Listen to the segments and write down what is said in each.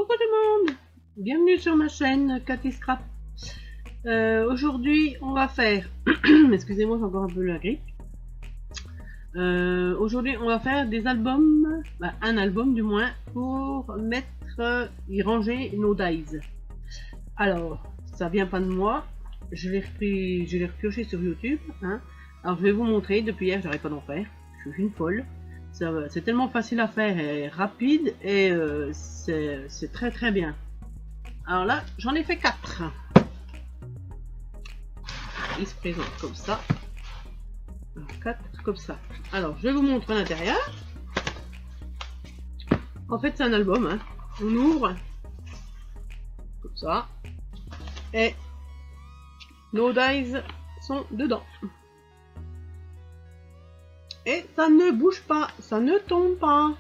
Coucou tout le monde, bienvenue sur ma chaîne Cathy Scrap. Aujourd'hui on va faire, excusez-moi j'ai encore un peu la grippe. Aujourd'hui on va faire des albums, un album du moins, pour mettre y ranger nos dies. Alors ça vient pas de moi, je l'ai repioché sur YouTube, hein. Alors je vais vous montrer, depuis hier j'arrête pas d'en faire, je suis une folle. C'est tellement facile à faire et rapide et c'est très très bien. Alors là, j'en ai fait 4. Il se présente comme ça. 4 comme ça. Alors, je vais vous montrer l'intérieur. En fait, c'est un album. Hein. On ouvre comme ça. Et nos dies sont dedans. Et ça ne bouge pas, ça ne tombe pas.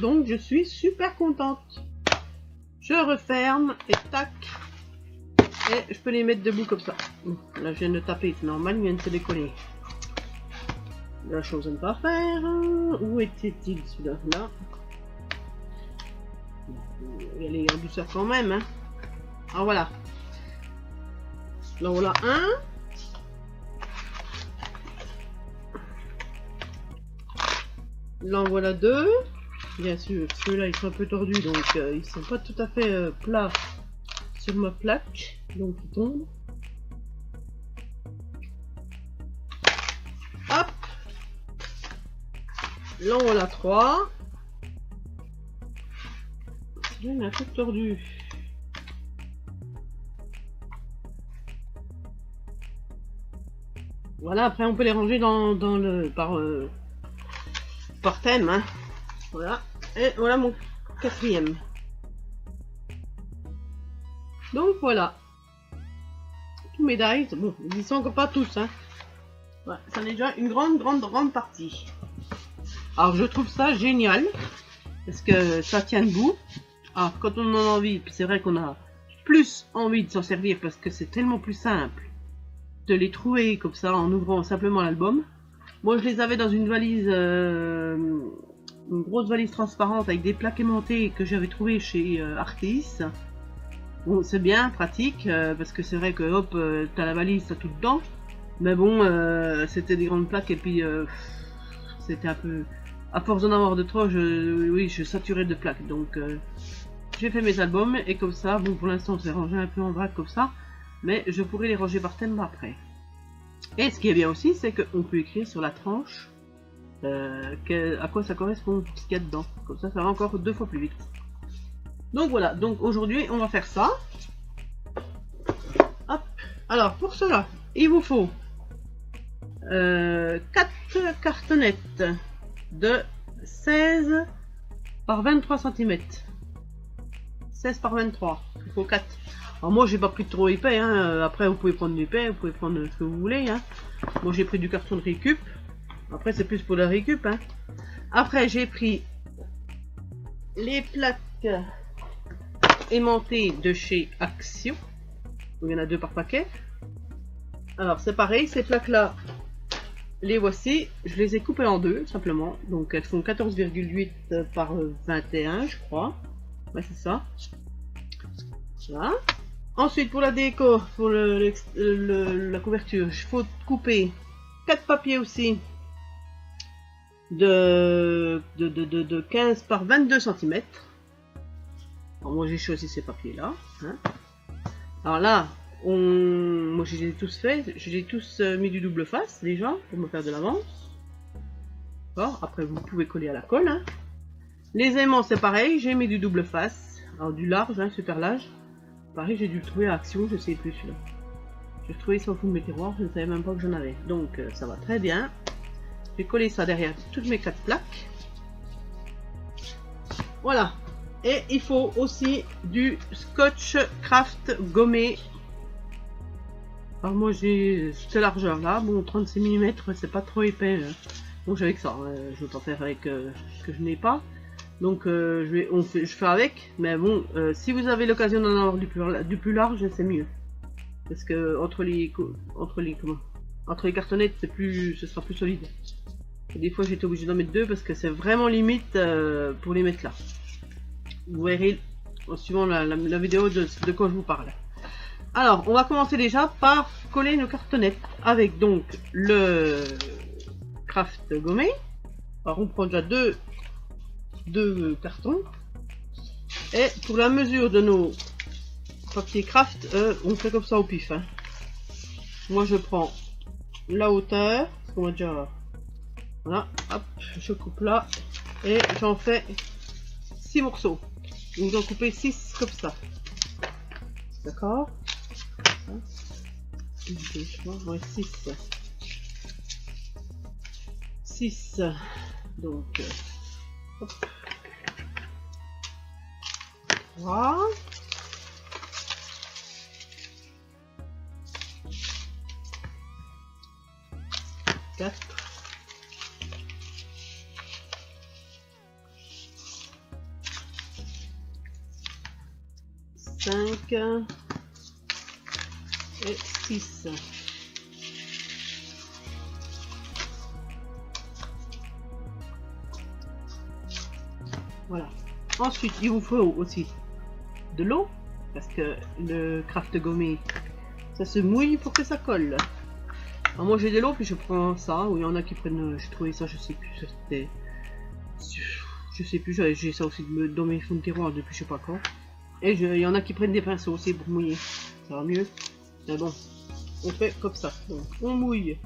Donc je suis super contente. Je referme et tac. Et je peux les mettre debout comme ça. Là je viens de taper, c'est normal, il vient de se décoller. La chose à ne pas faire. Où était-il celui-là? Là. Il y a les en douceur quand même. Hein. Alors voilà. Là voilà un. Là en voilà 2. Bien sûr, ceux-là ils sont un peu tordus donc ils sont pas tout à fait plats sur ma plaque, donc ils tombent. Hop. Là en voilà 3. Celui-là il est un peu tordu. Voilà, après on peut les ranger dans le par thème, hein. Voilà, et voilà mon 4e. Donc voilà, tous mes dies, bon, ils y sont encore pas tous, hein. Ouais, ça en est déjà une grande partie. Alors je trouve ça génial, parce que ça tient debout. Alors quand on en a envie, c'est vrai qu'on a plus envie de s'en servir, parce que c'est tellement plus simple de les trouver comme ça, en ouvrant simplement l'album. Moi je les avais dans une valise, une grosse valise transparente avec des plaques aimantées que j'avais trouvé chez Artis. Bon, c'est bien pratique parce que c'est vrai que hop, t'as la valise, t'as tout dedans. Mais bon, c'était des grandes plaques et puis c'était un peu. À force d'en avoir de trop, je saturais de plaques. Donc j'ai fait mes albums et comme ça, bon pour l'instant c'est rangé un peu en vrac comme ça, mais je pourrais les ranger par thème après. Et ce qui est bien aussi, c'est qu'on peut écrire sur la tranche à quoi ça correspond, ce qu'il y a dedans. Comme ça, ça va encore 2 fois plus vite. Donc voilà, donc aujourd'hui, on va faire ça. Hop. Alors, pour cela, il vous faut 4 cartonnettes de 16 par 23 cm. 16 par 23, il faut 4. Alors moi j'ai pas pris de trop épais, hein. Après vous pouvez prendre l'épais, vous pouvez prendre ce que vous voulez. Hein. Moi j'ai pris du carton de récup. Après c'est plus pour la récup. Hein. Après j'ai pris les plaques aimantées de chez Action. Il y en a 2 par paquet. Alors c'est pareil, ces plaques là, les voici. Je les ai coupées en 2 simplement. Donc elles font 14,8 par 21 je crois. Ouais c'est ça. Voilà. Ensuite, pour la déco, pour la couverture, il faut couper 4 papiers aussi de 15 par 22 cm. Alors, moi, j'ai choisi ces papiers-là. Hein. Alors là, moi, je les ai tous faits. J'ai tous mis du double face, déjà, pour me faire de l'avance. Après, vous pouvez coller à la colle. Hein. Les aimants, c'est pareil. J'ai mis du double face. Alors, du large, hein, super large. Pareil, j'ai dû le trouver à Action, je sais plus celui-là. J'ai trouvé ça au fond de mes tiroirs, je ne savais même pas que j'en avais. Donc ça va très bien. Je vais coller ça derrière toutes mes 4 plaques. Voilà. Et il faut aussi du scotch craft gommé. Alors moi j'ai cette largeur là, bon 36 mm, c'est pas trop épais. Donc j'avais que ça, je ne vais pas faire avec ce que je n'ai pas. Donc je fais avec, mais bon, si vous avez l'occasion d'en avoir du plus large, c'est mieux. Parce que entre les cartonnettes, ce sera plus solide. Et des fois j'étais obligé d'en mettre 2 parce que c'est vraiment limite pour les mettre là. Vous verrez suivant la vidéo de quoi je vous parle. Alors, on va commencer déjà par coller nos cartonnettes avec donc le craft gommé. Alors, on prend déjà deux cartons. Et pour la mesure de nos papiers craft, on fait comme ça au pif. Hein. Moi, je prends la hauteur, parce qu'on va déjà... Voilà, hop, je coupe là. Et j'en fais 6 morceaux. Donc, j'en coupe 6 comme ça. D'accord? 6. 6. Donc, hop. 3. 4. 5 et 6. Voilà. Ensuite, il vous faut aussi de l'eau, parce que le craft gommé, ça se mouille pour que ça colle. Alors moi j'ai de l'eau, puis je prends ça, ou il y en a qui prennent, j'ai trouvé ça, je sais plus, c'était... Je sais plus, j'ai ça aussi dans mes fonds de tiroir depuis je sais pas quand. Et il y en a qui prennent des pinceaux aussi pour mouiller. Ça va mieux. Mais bon, on fait comme ça. Donc, on mouille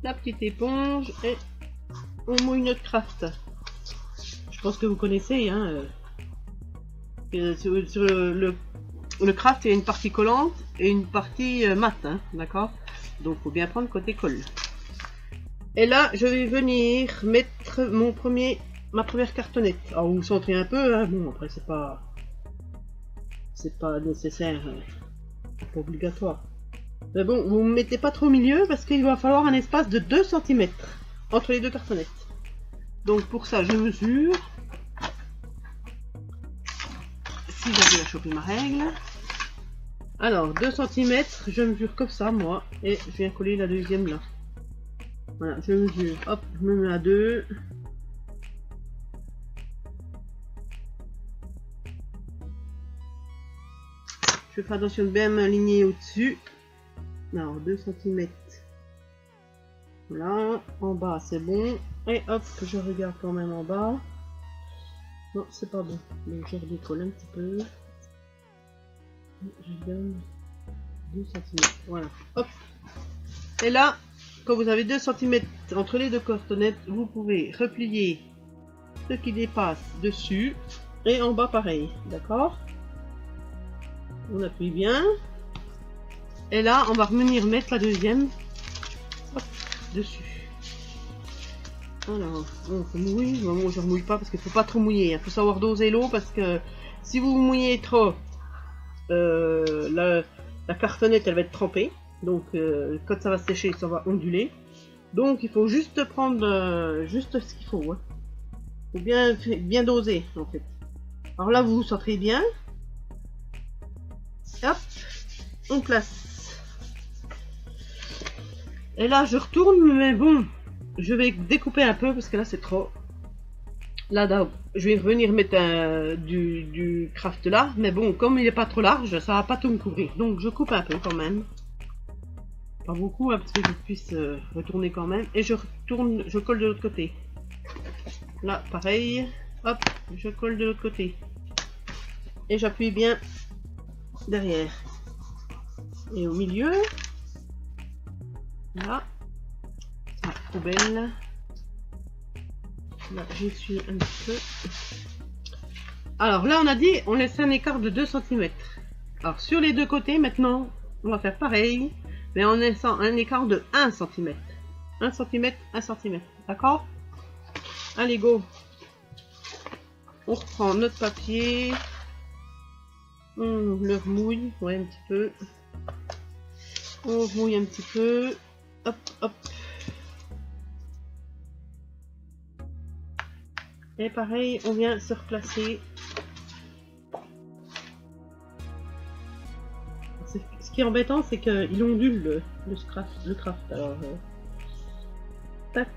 la petite éponge et on mouille notre craft. Je pense que vous connaissez, hein. Sur le craft, il y a une partie collante et une partie mat, hein, d'accord? Donc, faut bien prendre côté colle. Et là, je vais venir mettre ma première cartonnette. Alors, vous centrez un peu, hein. Bon, après, c'est pas nécessaire, pas obligatoire. Mais bon, vous ne mettez pas trop au milieu parce qu'il va falloir un espace de 2 cm entre les deux cartonnettes. Donc pour ça, je mesure. Si j'avais à choper ma règle. Alors, 2 cm, je mesure comme ça, moi. Et je viens coller la deuxième là. Voilà, je mesure. Hop, je me mets à 2. Je fais attention de bien m'aligner au-dessus. Alors, 2 cm. Voilà, en bas c'est bon. Et hop, je regarde quand même en bas. Non, c'est pas bon. Donc, je redécolle un petit peu. Je donne 2 cm. Voilà, hop. Et là, quand vous avez 2 cm entre les deux cartonnettes, vous pouvez replier ce qui dépasse dessus. Et en bas, pareil. D'accord? On appuie bien. Et là, on va revenir mettre la deuxième hop, dessus. Alors, on mouille. Bon, moi, je ne remouille pas parce qu'il ne faut pas trop mouiller. Il faut savoir doser l'eau parce que si vous mouillez trop, la cartonnette, elle va être trempée. Donc, quand ça va sécher, ça va onduler. Donc, il faut juste prendre juste ce qu'il faut. Hein. Il faut bien doser, en fait. Alors là, vous vous centrez bien. Hop, on place. Et là, je retourne, mais bon, je vais découper un peu parce que là, c'est trop. Là, je vais revenir mettre du craft là, mais bon, comme il n'est pas trop large, ça va pas tout me couvrir. Donc, je coupe un peu quand même. Pas beaucoup, hein, parce que je puisse retourner quand même. Et je retourne, je colle de l'autre côté. Là, pareil. Hop, je colle de l'autre côté. Et j'appuie bien derrière. Et au milieu. Là. La poubelle. Là, j'essuie un petit peu. Alors là, on a dit, on laisse un écart de 2 cm. Alors sur les deux côtés, maintenant, on va faire pareil. Mais en laissant un écart de 1 cm. 1 cm, 1 cm. D'accord? Allez, go. On reprend notre papier. On le remouille, ouais, un petit peu. On remouille un petit peu. Hop, hop. Et pareil, on vient se replacer. Ce qui est embêtant, c'est qu'il ondule le craft. Alors, tac,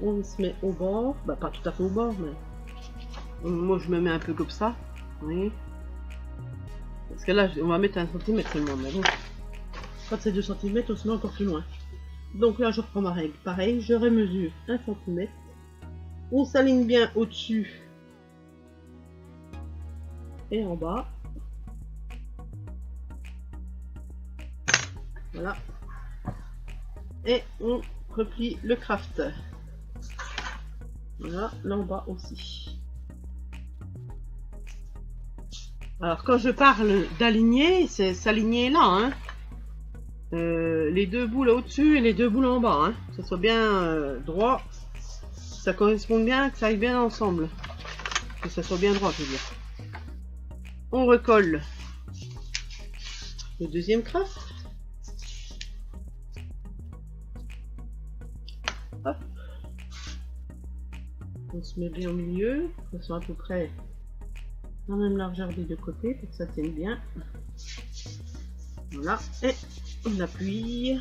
on se met au bord. Bah, pas tout à fait au bord, mais moi je me mets un peu comme ça. Oui. Parce que là, on va mettre 1 cm seulement, mais bon. Quand c'est 2 cm, on se met encore plus loin. Donc là, je reprends ma règle. Pareil, je remesure 1 cm. On s'aligne bien au-dessus et en bas. Voilà. Et on replie le craft. Voilà, là en bas aussi. Alors quand je parle d'aligner, c'est s'aligner là, hein. Les 2 bouts là au-dessus et les 2 bouts là en bas, hein. Que ça soit bien droit, ça correspond bien, que ça aille bien ensemble, que ça soit bien droit, je veux dire. On recolle le deuxième craft. Hop. On se met bien au milieu, que ce soit à peu près la même largeur des 2 côtés pour que ça tienne bien. Voilà, et on appuie.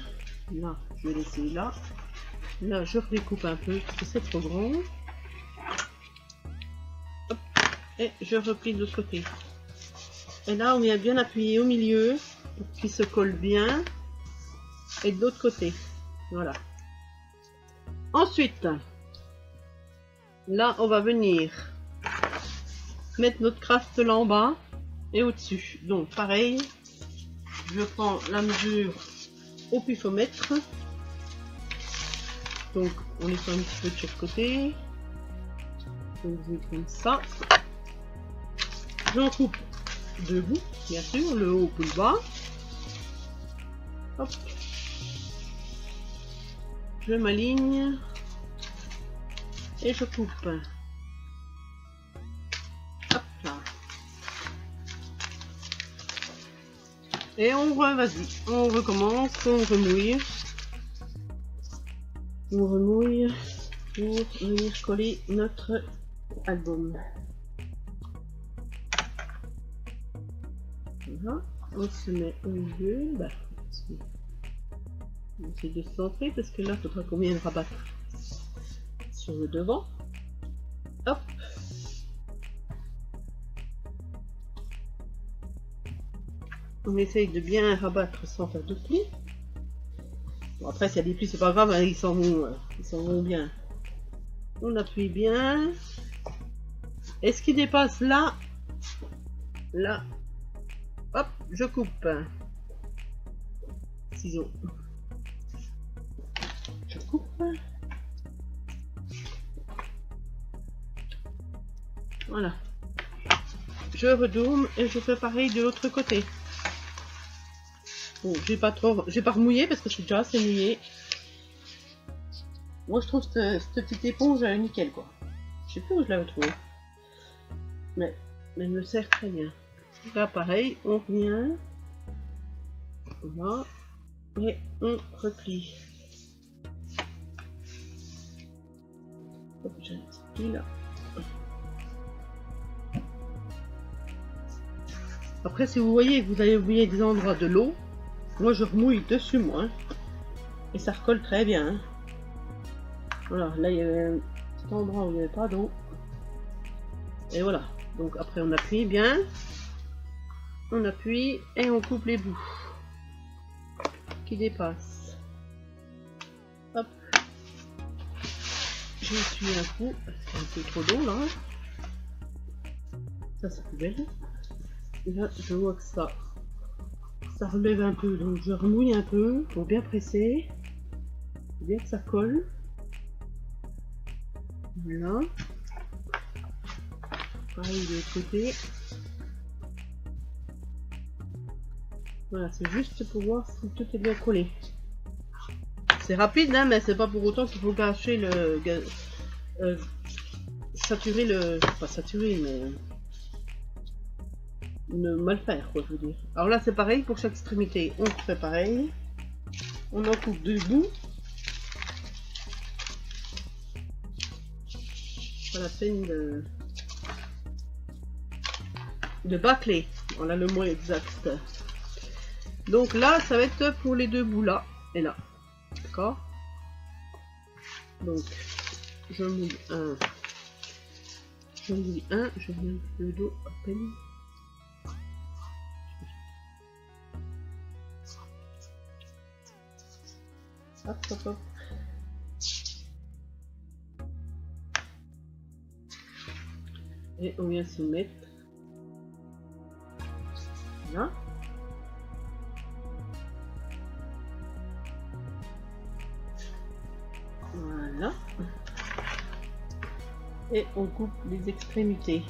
Là, je vais laisser là. Là, je redécoupe un peu parce que c'est trop grand. Hop. Et je replie de l'autre côté. Et là, on vient bien appuyer au milieu pour qu'il se colle bien. Et de l'autre côté. Voilà. Ensuite, là, on va venir mettre notre craft là en bas et au-dessus. Donc, pareil, je prends la mesure au pifomètre. Donc, on les fait un petit peu de chaque côté. Donc, je vais comme ça. J'en coupe 2 bouts, bien sûr, le haut ou le bas. Hop. Je m'aligne et je coupe. Hop là. Et on vas-y, on recommence, on remouille. On remouille pour venir coller notre album. Voilà, on se met au milieu. Bah, on essaie de se centrer parce que là, il faudra qu'on vienne rabattre sur le devant. Hop. On essaye de bien rabattre sans faire de plis. Bon, après, s'il y a des plis, c'est pas grave, hein, ils s'en vont bien. On appuie bien. Et ce qui dépasse là, là, hop, je coupe. Ciseaux. Je coupe. Voilà. Je redourne et je fais pareil de l'autre côté. Bon, j'ai pas remouillé parce que c'est déjà assez mouillé. Moi, je trouve cette petite éponge nickel, quoi. Je sais plus où je l'avais trouvée. Mais elle me sert très bien. Là, pareil, on revient. Voilà. Et on replie. Hop, j'ai un petit pli là. Après, si vous voyez que vous avez oublié des endroits de l'eau, moi je remouille dessus, moi. Hein, et ça recolle très bien. Hein. Voilà, là il y avait un petit endroit où il n'y avait pas d'eau. Et voilà. Donc après on appuie bien. On appuie et on coupe les bouts qui dépassent. Hop. J'essuie un coup, parce qu'il y a un peu trop d'eau là. Ça c'est plus belle. Et là je vois que ça relève un peu, donc je remouille un peu pour bien presser, pour bien que ça colle. Voilà. Pareil de l'autre côté. Voilà, c'est juste pour voir si tout est bien collé. C'est rapide, hein, mais c'est pas pour autant qu'il faut gâcher le... saturer le... pas saturer, mais... ne mal faire, quoi, je veux dire. Alors là, c'est pareil pour chaque extrémité. On fait pareil. On en coupe 2 bouts. Pas la peine de bâcler. Voilà le mot exact. Donc là, ça va être pour les 2 bouts là et là. D'accord? Donc, je mouille un. Je mouille un. Je mets le dos à peine. Hop, hop, hop. Et on vient se mettre là. Voilà. Et on coupe les extrémités.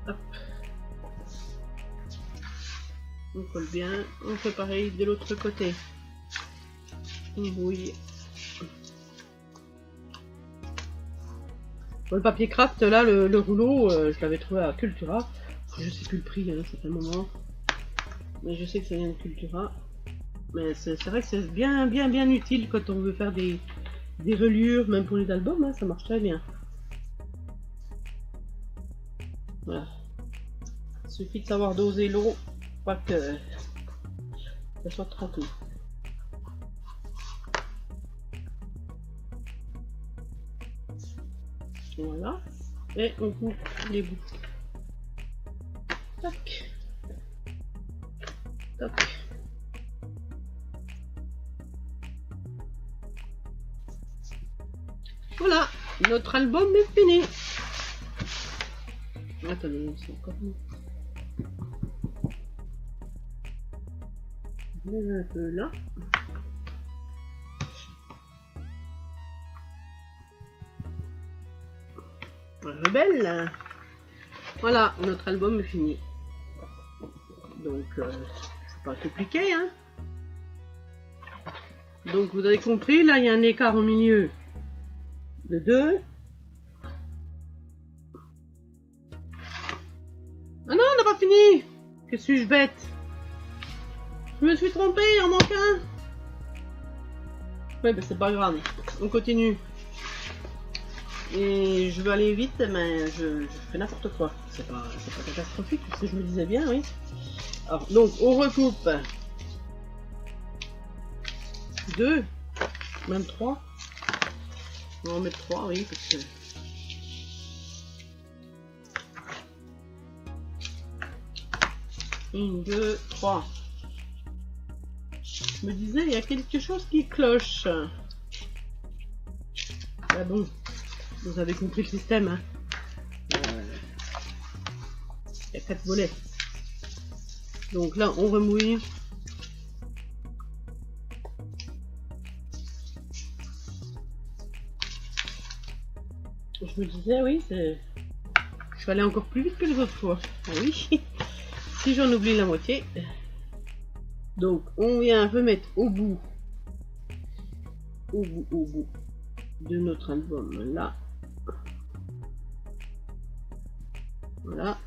Hop. On colle bien. On fait pareil de l'autre côté. On bouille. Bon, le papier craft, là, le rouleau, je l'avais trouvé à Cultura. Je sais plus le prix, hein, ça fait un moment. Mais je sais que ça vient de Cultura. Mais c'est vrai que c'est bien utile quand on veut faire des reliures, même pour les albums, hein, ça marche très bien. Voilà. Il suffit de savoir doser l'eau, pas que ça soit tranquille. Voilà. Et on coupe les bouts. Tac. Tac. Voilà, notre album est fini. Attendez, c'est encore mieux. Je mets un peu là. Rebelle. Voilà, notre album est fini. Donc, c'est pas compliqué, hein. Donc, vous avez compris, là, il y a un écart au milieu de 2. Ah non, on n'a pas fini. Que suis-je bête? Je me suis trompée, il en manque un. Ouais, ben c'est pas grave, on continue. Et je veux aller vite, mais je fais n'importe quoi. C'est pas catastrophique, parce que je me disais bien, oui. Alors, donc, on recoupe 2, même 3. On va en mettre 3, oui, parce que... Une, 2, 3. Je me disais, il y a quelque chose qui cloche. Ah bon, vous avez compris le système, hein. Il y a 4 volets. Donc là, on remouille. Je me disais, oui, je suis allée encore plus vite que les autres fois. Ah oui, si j'en oublie la moitié. Donc, on vient remettre au bout de notre album là. Voilà.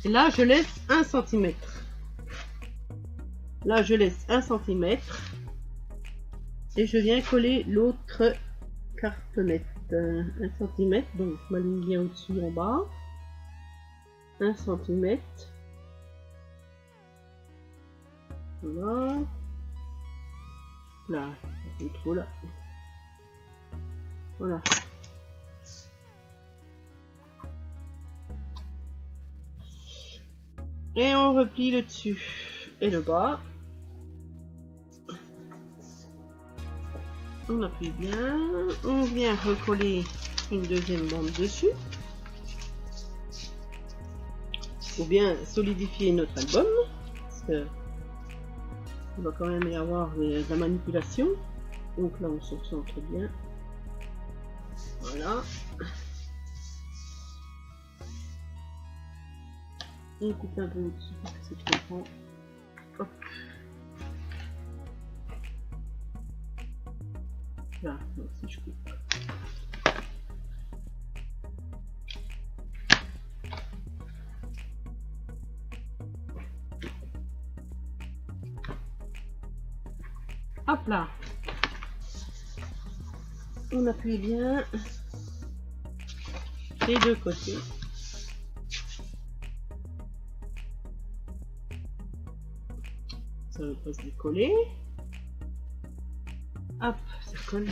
Et là, je laisse 1 cm. Là, je laisse 1 cm. Et je viens coller l'autre cartonnette. 1 cm. Donc, je m'aligne bien au-dessus en bas. 1 cm. Voilà. Là, c'est trop là. Voilà. Et on replie le dessus et le bas. On appuie bien. On vient recoller une deuxième bande dessus. Pour bien solidifier notre album. Parce que il va quand même y avoir de la manipulation. Donc là, on se centre bien. Voilà. On coupe un peu au-dessus parce que c'est trop grand. Hop. Là, si je coupe. Hop là. On appuie bien les deux côtés. Ça ne va pas se décoller. Hop, ça colle.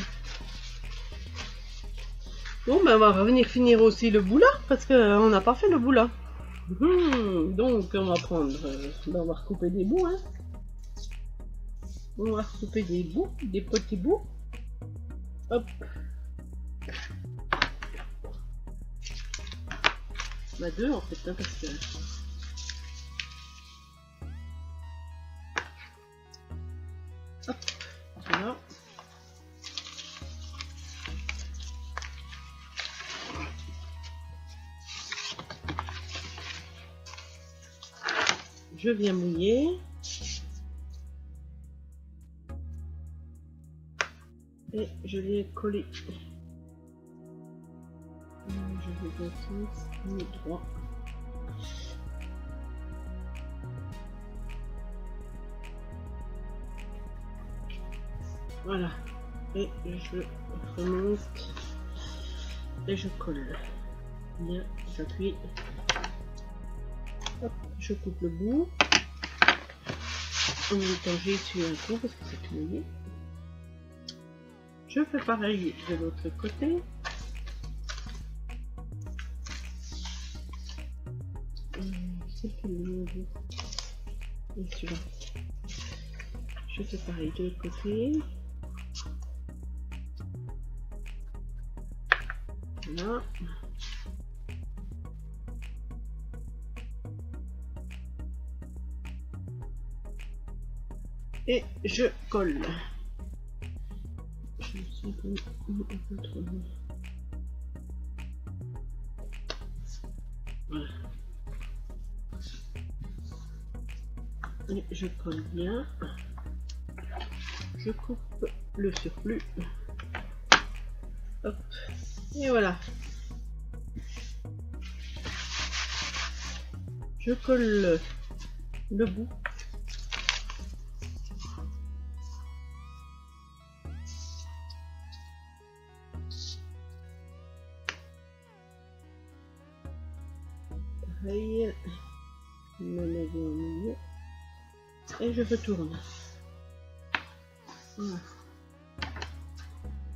Bon, ben on va revenir finir aussi le bout là, parce qu'on n'a pas fait le bout là. Donc on va prendre, on va recouper des bouts, hein. On va couper des bouts, des petits bouts. Hop. Bah deux en fait, hein, parce que... Hop, voilà. Je viens mouiller. Et je viens coller. Je vais dans le sens droit. Voilà. Et je remonte. Et je colle. Bien, j'appuie. Hop, je coupe le bout. En même temps, j'ai essuyé un coup parce que c'est tout mouillé. Je fais pareil de l'autre côté. C'est plus long. Et celui-là. Je fais pareil de l'autre côté. Voilà. Et je colle. Je me sens un peu trop long. Voilà. Et je colle bien. Je coupe le surplus. Hop. Et voilà. Je colle le bout. Pareil. Me lever au milieu. Et je retourne. Voilà.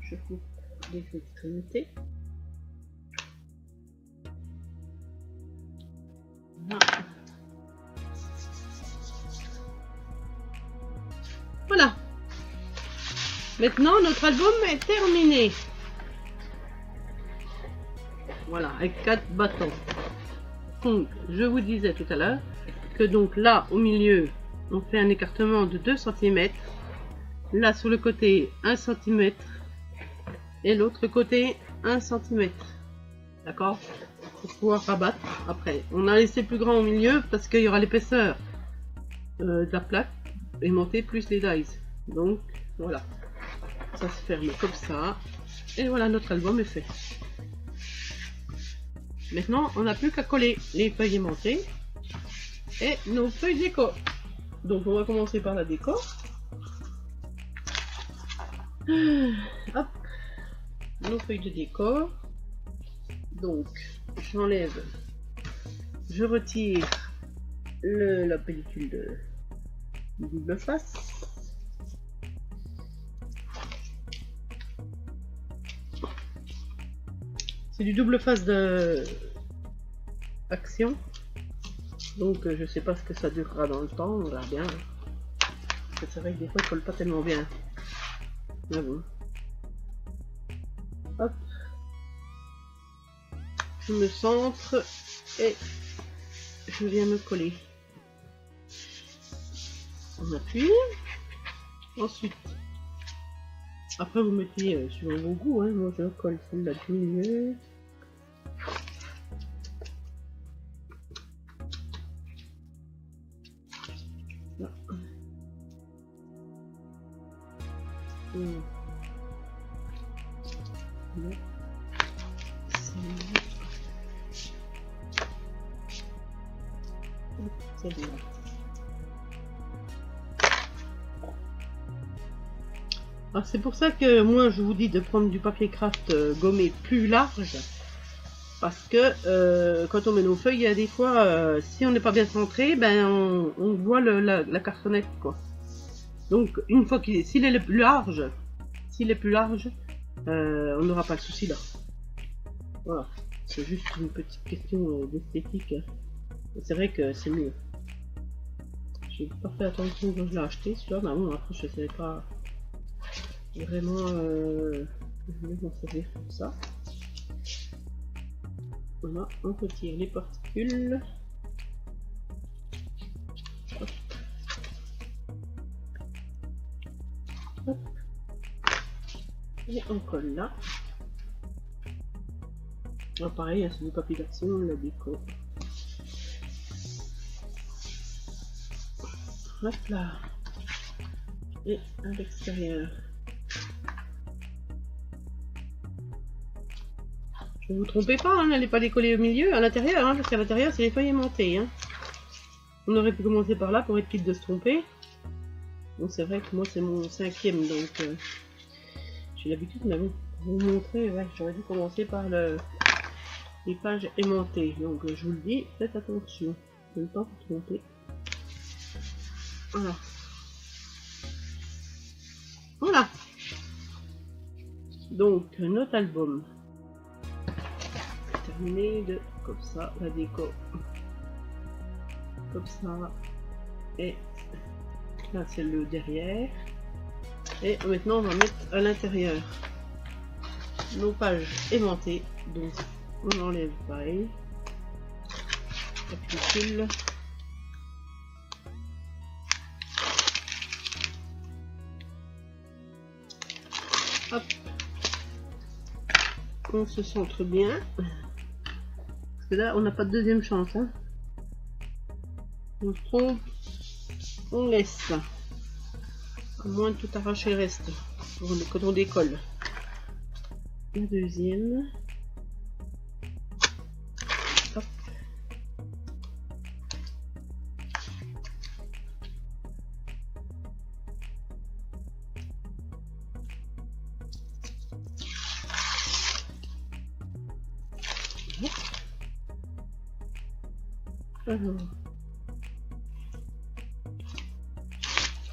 Je coupe les extrémités. Voilà. Maintenant, notre album est terminé. Voilà, avec 4 bâtons. Donc, je vous disais tout à l'heure que donc là, au milieu, on fait un écartement de 2 cm. Là, sur le côté, 1 cm. Et l'autre côté, 1 cm. D'accord? Pour pouvoir rabattre après. On a laissé plus grand au milieu parce qu'il y aura l'épaisseur de la plaque aimantée plus les dies. Donc, voilà. Ça se ferme comme ça. Et voilà, notre album est fait. Maintenant, on n'a plus qu'à coller les feuilles aimantées et nos feuilles déco. Donc, on va commencer par la déco. Hop, nos feuilles de décor. Donc, j'enlève, je retire la pellicule de double face. C'est du double face de Action. Donc, je sais pas ce que ça durera dans le temps, on verra bien. Parce que c'est vrai que des fois, il colle pas tellement bien. Mais bon. Hop. Je me centre et je viens me coller. On appuie. Ensuite, après vous mettez suivant vos goûts, hein. Moi je colle celle-là du milieu. Là. Là. C'est bien. Alors c'est pour ça que moi je vous dis de prendre du papier craft gommé plus large, parce que quand on met nos feuilles, il y a des fois, si on n'est pas bien centré, ben on voit la cartonnette quoi. Donc une fois s'il est plus large, on n'aura pas le souci là. Voilà, c'est juste une petite question d'esthétique. C'est vrai que c'est mieux. J'ai pas fait attention quand je l'ai acheté, celui-là. Mais bon, après, je savais pas vraiment. Je voulais m'en servir comme ça. Voilà, on retire les particules. Hop. Hop. Et on colle là. Ah, pareil, c'est du papier d'action, la déco. Hop là. Et à l'extérieur. Ne vous trompez pas, hein, n'allez pas les coller au milieu, à l'intérieur, hein, parce qu'à l'intérieur c'est les feuilles aimantées. Hein. On aurait pu commencer par là pour être quitte de se tromper. Bon, c'est vrai que moi c'est mon 5e, donc j'ai l'habitude, mais bon, pour vous montrer, ouais, j'aurais dû commencer par les pages aimantées. Donc je vous le dis, faites attention, ne pas vous tromper. Voilà. Voilà. Donc notre album. Terminé de comme ça, la déco. Comme ça. Et là c'est le derrière. Et maintenant on va mettre à l'intérieur nos pages aimantées. Donc on enlève pareil. La pellicule. Hop. On se centre bien. Parce que là on n'a pas de deuxième chance. Hein. On se trompe. On laisse. À moins de tout arracher le reste. Quand on décolle. La deuxième. Hop. Alors.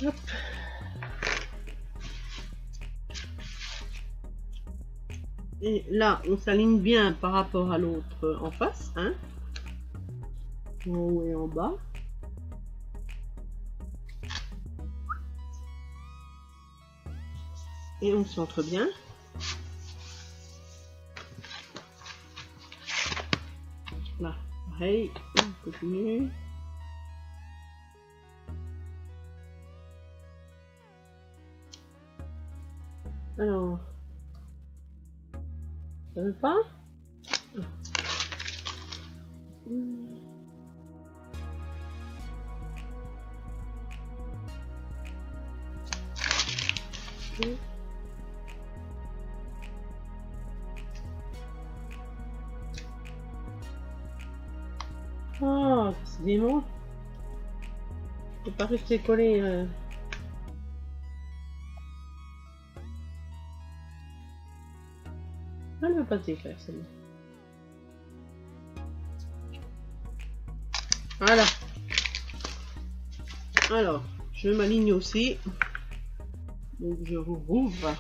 Hop. Et là, on s'aligne bien par rapport à l'autre en face, hein, en haut et en bas. Et on centre bien. Là, pareil, on continue. Alors, ça veut pas? Ah, décidément, je peux pas rester collé. Elle ne veut pas se défaire, celle-là. Voilà. Alors, je m'aligne aussi. Donc, je rouvre.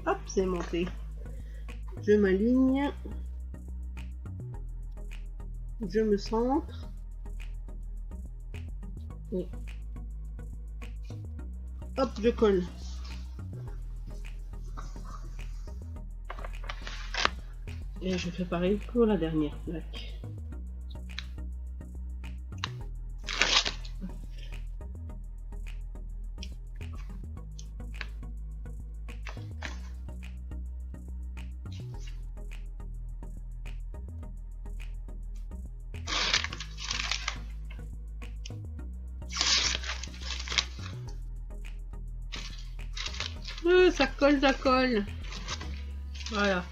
Hop, c'est monté. Je m'aligne. Je me centre. Et hop, je colle. Et je fais pareil pour la dernière plaque. Ça colle, ça colle. Voilà.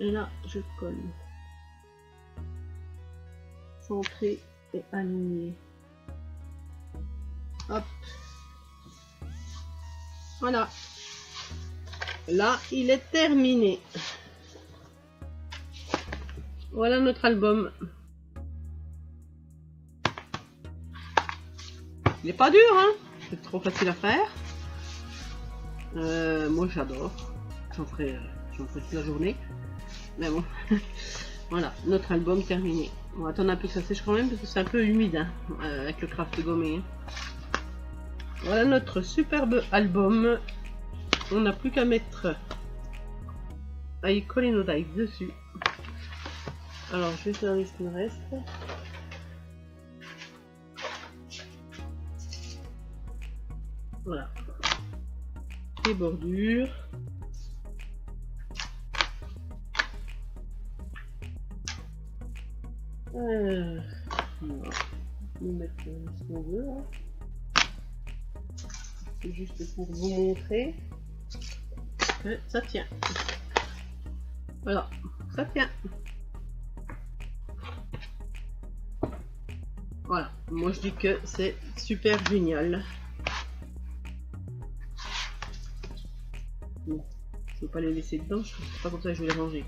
Et là, je colle. Centré et aligné. Hop. Voilà. Là, il est terminé. Voilà notre album. Il n'est pas dur, hein. C'est trop facile à faire. Moi, j'adore. J'en ferai toute la journée. Mais bon. Voilà, notre album terminé. On va attendre un peu que ça sèche quand même parce que c'est un peu humide hein, avec le craft gommé. Hein. Voilà notre superbe album. On n'a plus qu'à mettre à y coller nos dies dessus. Alors je vais faire ce qu'il me reste. Voilà. Les bordures. Voilà. On va mettre ce qu'on veut. Hein. C'est juste pour vous montrer que ça tient. Voilà, ça tient. Voilà, moi je dis que c'est super génial. Bon, je ne vais pas les laisser dedans, je ne sais pas comme ça je vais les ranger.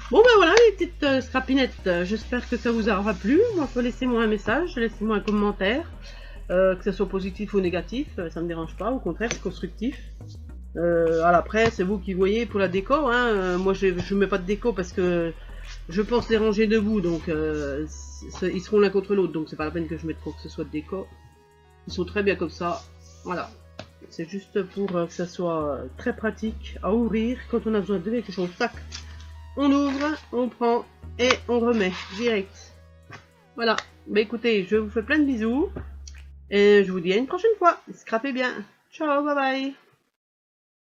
Bon ben voilà les petites scrapinettes, j'espère que ça vous aura plu. Moi, laissez-moi un message, laissez-moi un commentaire, que ce soit positif ou négatif, ça me dérange pas, au contraire c'est constructif. Après c'est vous qui voyez pour la déco, hein. Moi je mets pas de déco parce que je pense les ranger debout, donc ils seront l'un contre l'autre, donc c'est pas la peine que je mette quoi que ce soit de déco. Ils sont très bien comme ça, voilà. C'est juste pour que ça soit très pratique à ouvrir quand on a besoin de quelque chose. Tac, on ouvre, on prend et on remet direct. Voilà, bah écoutez, je vous fais plein de bisous et je vous dis à une prochaine fois. Scrapez bien. Ciao, bye bye.